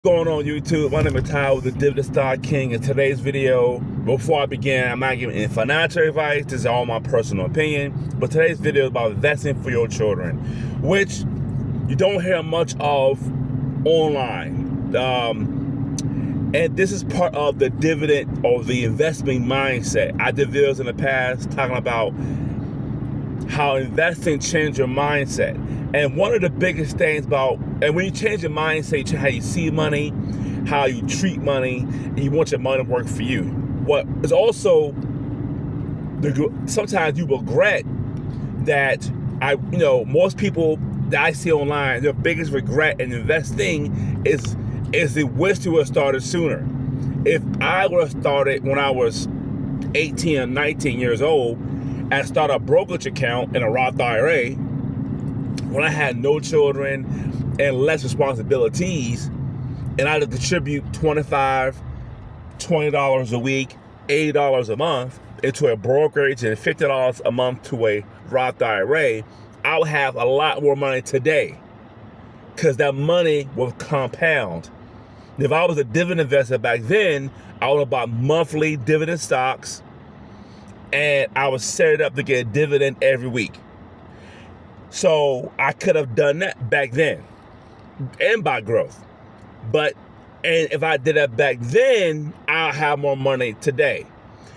Going on YouTube? My name is Ty with the Dividend Stock King. In today's video, before I begin, I'm not giving any financial advice. This is all my personal opinion. But today's video is about investing for your children, which you don't hear much of online. And this is part of the dividend or the investment mindset. I did videos in the past talking about how investing changes your mindset. And one of the biggest things about, and when you change your mindset, how you see money, how you treat money, and you want your money to work for you. What is also, sometimes you regret that most people that I see online, their biggest regret in investing is they wish they would have started sooner. If I would have started when I was 18 or 19 years old and started a brokerage account in a Roth IRA, when I had no children and less responsibilities, and I had to contribute $25, $20 a week, $80 a month into a brokerage and $50 a month to a Roth IRA, I would have a lot more money today because that money would compound. If I was a dividend investor back then, I would have bought monthly dividend stocks and I would set it up to get a dividend every week. So I could have done that back then and buy growth. And if I did that back then, I'll have more money today.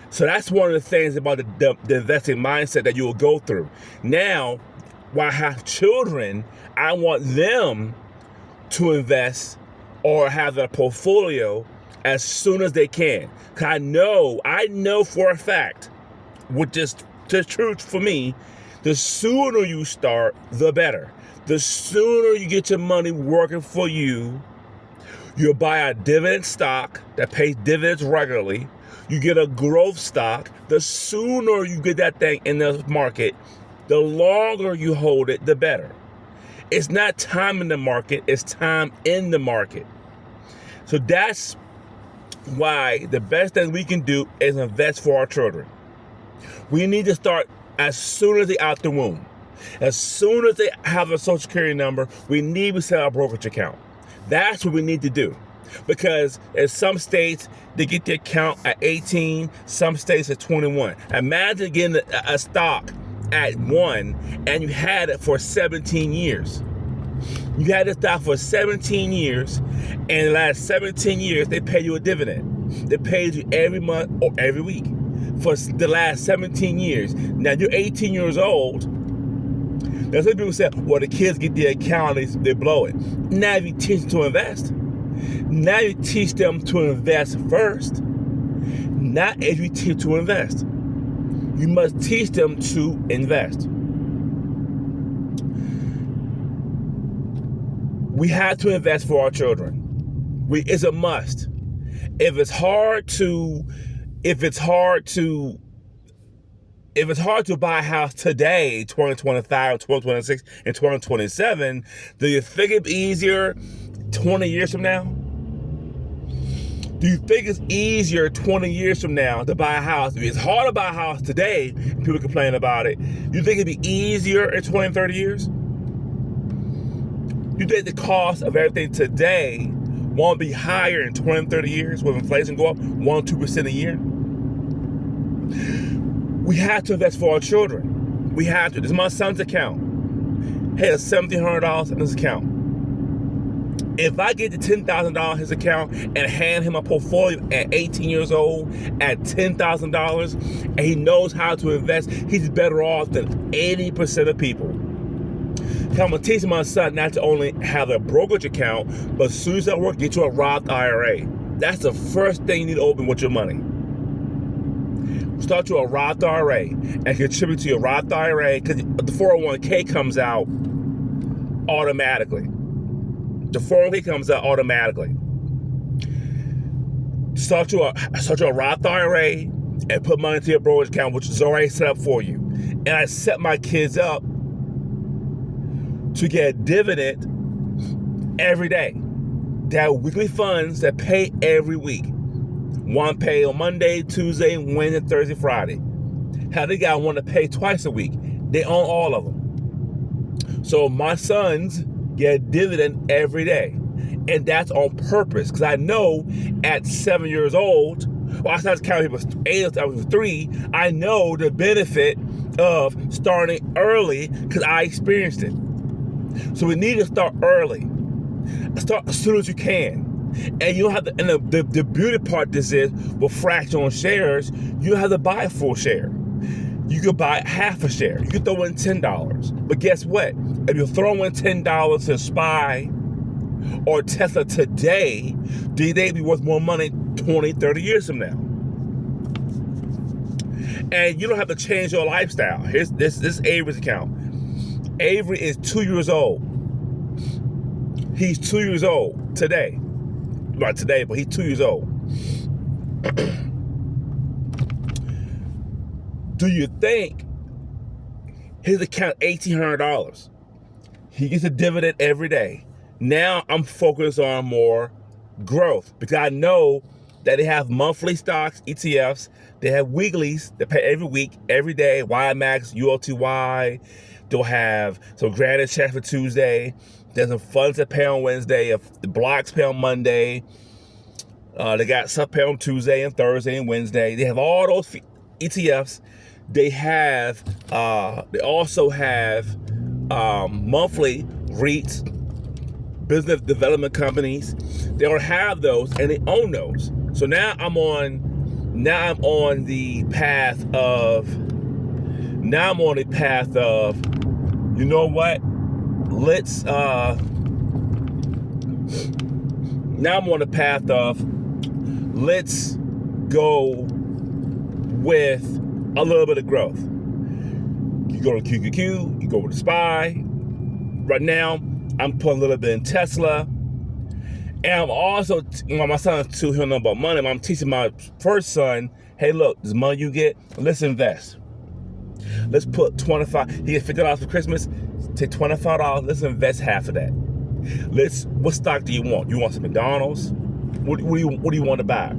So that's one of the things about the investing mindset that you will go through. Now, while I have children, I want them to invest or have their portfolio as soon as they can. Because I know for a fact, which is the truth for me, the sooner you start, the better. The sooner you get your money working for you, you'll buy a dividend stock that pays dividends regularly. You get a growth stock. The sooner you get that thing in the market, the longer you hold it, the better. It's not time in the market, it's time in the market. So that's why the best thing we can do is invest for our children. We need to start as soon as they're out the womb. As soon as they have a social security number, we need to set up a brokerage account. That's what we need to do. Because in some states, they get the account at 18, some states at 21. Imagine getting a stock at 1 and you had it for 17 years. You had this stock for 17 years, and in the last 17 years, they pay you a dividend. They paid you every month or every week for the last 17 years. Now you're 18 years old. Now some people say, well, the kids get the account, they blow it. Now you teach them to invest. Now you teach them to invest first. Not if you teach to invest. You must teach them to invest. We have to invest for our children. It's a must. If it's hard to buy a house today, 2025, 2026, and 2027, do you think it'd be easier 20 years from now? Do you think it's easier 20 years from now to buy a house? If it's hard to buy a house today, and people complain about it, do you think it'd be easier in 20 and 30 years? You think the cost of everything today won't be higher in 20 and 30 years with inflation go up 1-2% a year? We have to invest for our children. We have to. This is my son's account. He has $1,700 in his account. If I get the $10,000 in his account and hand him a portfolio at 18 years old at $10,000 and he knows how to invest, he's better off than 80% of people. I'm going to teach my son not to only have a brokerage account, but as soon as that works, get you a Roth IRA. That's the first thing you need to open with your money. Start you a Roth IRA and contribute to your Roth IRA because the 401k comes out automatically. The 401k comes out automatically. Start you a Roth IRA and put money into your brokerage account, which is already set up for you. And I set my kids up to get a dividend every day. They have weekly funds that pay every week. One pay on Monday, Tuesday, Wednesday, Thursday, Friday. How they got one to pay twice a week. They own all of them. So my sons get a dividend every day. And that's on purpose, because I know at 7 years old, well, I started counting people 8, I was 3, I know the benefit of starting early because I experienced it. So we need to start early. Start as soon as you can. And you don't have to, and the beauty part of this is, with fractional shares, you don't have to buy a full share. You could buy half a share. You could throw in $10. But guess what? If you throw in $10 to SPY or Tesla today, they'd be worth more money 20, 30 years from now. And you don't have to change your lifestyle. Here's this Avery's account. Avery is 2 years old. He's 2 years old today. Not today, but he's 2 years old. Do you think his account $1,800? He gets a dividend every day. Now I'm focused on more growth because I know that they have monthly stocks, ETFs. They have weeklies that pay every week, every day. YMAX, ULTY. They'll have some granted checks for Tuesday. There's some funds that pay on Wednesday. The blocks pay on Monday. They got stuff pay on Tuesday and Thursday and Wednesday. They have all those ETFs. They have. They also have monthly REITs, business development companies. They don't have those, and they own those. So now I'm on the path of. You know what? Let's. Now I'm on the path of. Let's go with a little bit of growth. You go to QQQ, you go with the SPY. Right now, I'm putting a little bit in Tesla. And I'm also, my son's too, he'll know about money, but I'm teaching my first son, hey, look, this money you get, let's invest. Let's put $25, he gets $50 for Christmas, take $25, let's invest half of that. What stock do you want? You want some McDonald's? What do you want to buy?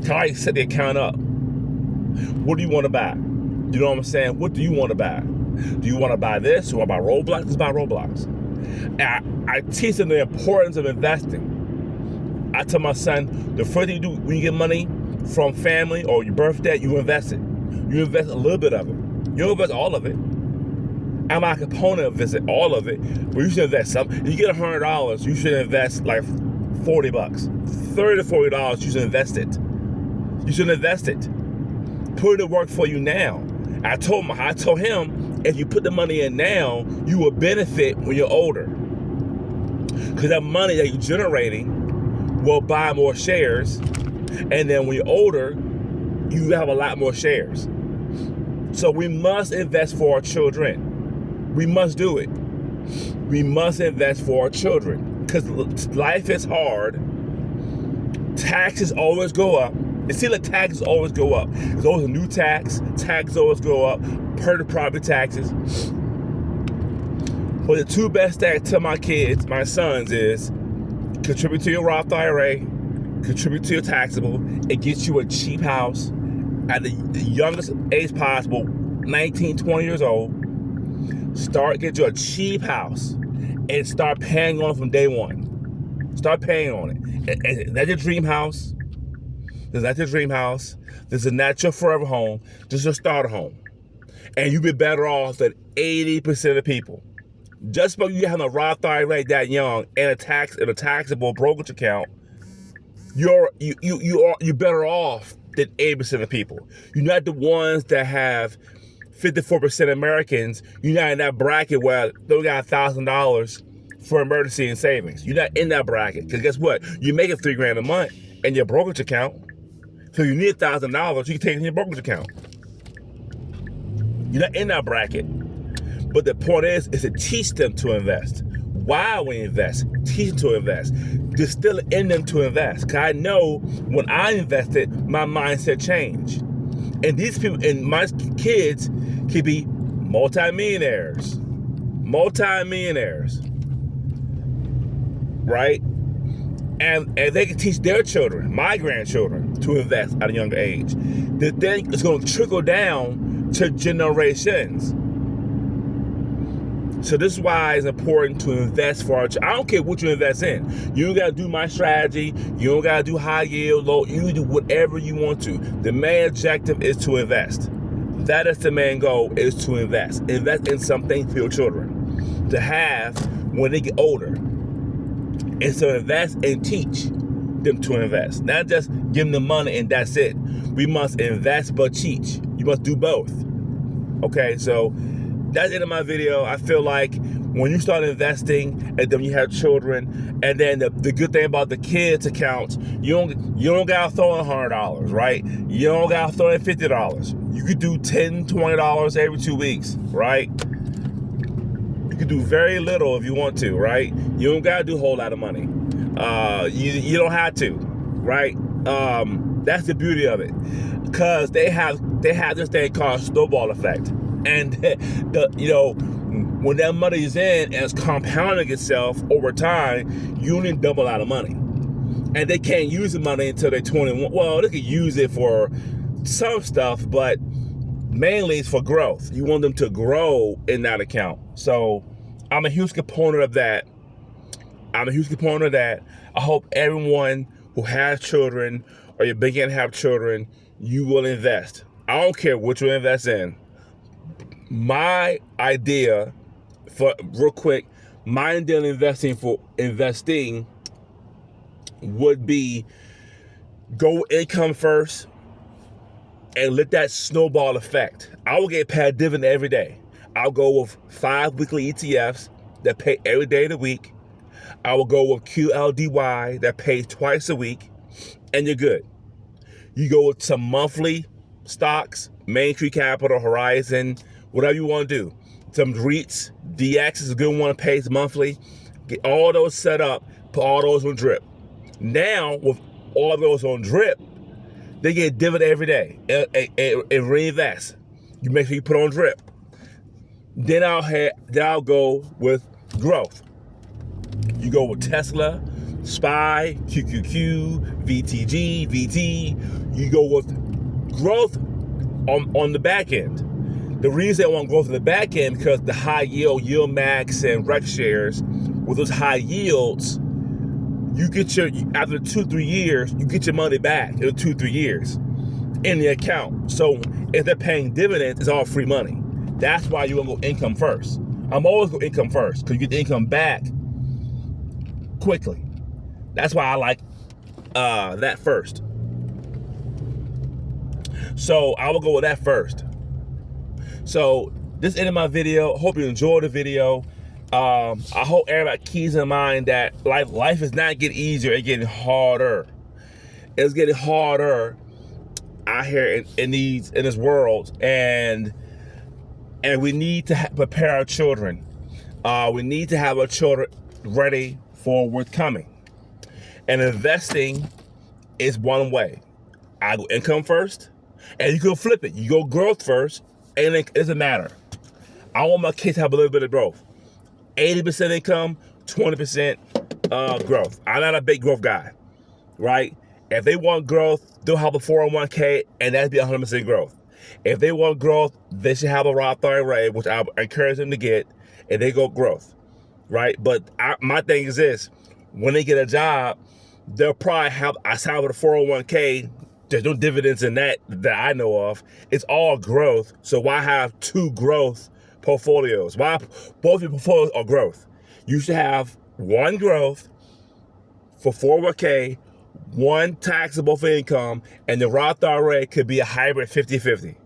Can I set the account up? What do you want to buy? You know what I'm saying? What do you want to buy? Do you want to buy this? Do you want to buy Roblox? Let's buy Roblox. And I teach them the importance of investing. I tell my son, the first thing you do when you get money from family or your birthday, you invest it. You invest a little bit of it. You don't invest all of it. I'm not a component of visit all of it, but you should invest some. If you get $100, you should invest like $40, $30 to $40. You should invest it. You should invest it. Put it to work for you now. I told him, if you put the money in now, you will benefit when you're older. Because that money that you're generating will buy more shares, and then when you're older, you have a lot more shares. So we must invest for our children. We must do it. We must invest for our children because life is hard. Taxes always go up. It seems like taxes always go up. There's always a new tax. Taxes always go up. Per the property taxes. But the two best things to my kids, my sons, is contribute to your Roth IRA, contribute to your taxable. It gets you a cheap house at the youngest age possible, 19, 20 years old. Get you a cheap house and start paying on it from day one. Start paying on it. Is that your dream house? Is that your dream house? This is not your forever home. This is your starter home. And you'll be better off than 80% of people. Just by you having a Roth IRA that young and a taxable brokerage account, you're better off than 80% of people. You're not the ones that have 54% Americans. You're not in that bracket where they got $1,000 for emergency and savings. You're not in that bracket. Because guess what? You're making $3,000 a month in your brokerage account. So you need $1,000, you can take it in your brokerage account. You're not in that bracket. But the point is to teach them to invest. Why we invest, teach them to invest. Distill it in them to invest. Because I know when I invested, my mindset changed. And these people, and my kids, can be multimillionaires. Right? And they can teach their children, my grandchildren, to invest at a younger age. The thing is going to trickle down to generations. So this is why it's important to invest for our I don't care what you invest in. You don't got to do my strategy. You don't got to do high yield, low. You can do whatever you want to. The main objective is to invest. That is the main goal, is to invest. Invest in something for your children to have when they get older. And so invest and teach them to invest. Not just give them the money and that's it. We must invest but teach. You must do both. Okay, so that's the end of my video. I feel like when you start investing and then you have children, and then the good thing about the kids accounts, you don't gotta throw in $100, right? You don't gotta throw in $50. You could do $10, $20 every 2 weeks, right? You could do very little if you want to, right? You don't gotta do a whole lot of money. You don't have to, right? That's the beauty of it, because they have this thing called snowball effect. And when that money is in and it's compounding itself over time, you only double out of money. And they can't use the money until they're 21. Well, they can use it for some stuff, but mainly it's for growth. You want them to grow in that account. So I'm a huge component of that. I hope everyone who has children or you're beginning to have children, you will invest. I don't care what you invest in. My idea investing would be go income first and let that snowball effect. I will get paid dividend every day. I'll go with 5 weekly ETFs that pay every day of the week. I will go with QLDY that pays twice a week, and you're good. You go with some monthly stocks, Main Street Capital, Horizon, whatever you want to do. Some REITs, DX is a good one, pays monthly. Get all those set up, put all those on drip. Now, with all those on drip, they get dividend every day and reinvest. You make sure you put on drip. Then I'll go with growth. You go with Tesla, SPY, QQQ, VTG, VT. You go with growth on the back end. The reason I want growth on the back end, because the high yield max and rec shares, with those high yields, you get after 2-3 years, you get your money back in 2-3 years in the account. So if they're paying dividends, it's all free money. That's why you want to go income first. I'm always go income first, because you get the income back quickly. That's why I like that first. So I will go with that first. So this ended my video. Hope you enjoyed the video. I hope everybody keeps in mind that life is not getting easier, it's getting harder. It's getting harder out here in this world, and we need to prepare our children. We need to have our children ready for what's coming. And investing is one way. I go income first, and you can flip it. You go growth first, and it doesn't matter. I want my kids to have a little bit of growth. 80% income, 20% growth. I'm not a big growth guy, right? If they want growth, they'll have a 401k, and that'd be 100% growth. If they want growth, they should have a Roth IRA, which I encourage them to get, and they go growth, right? But my thing is this: when they get a job, they'll probably have a 401k. There's no dividends in that I know of. It's all growth. So why have 2 growth portfolios? Why both your portfolios are growth? You should have one growth for 401k, one taxable for income, and the Roth IRA could be a hybrid 50-50.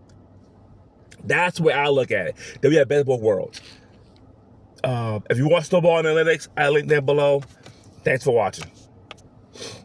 That's where I look at it. Then we have best of both worlds. If you want Snowball Analytics, I link there below. Thanks for watching.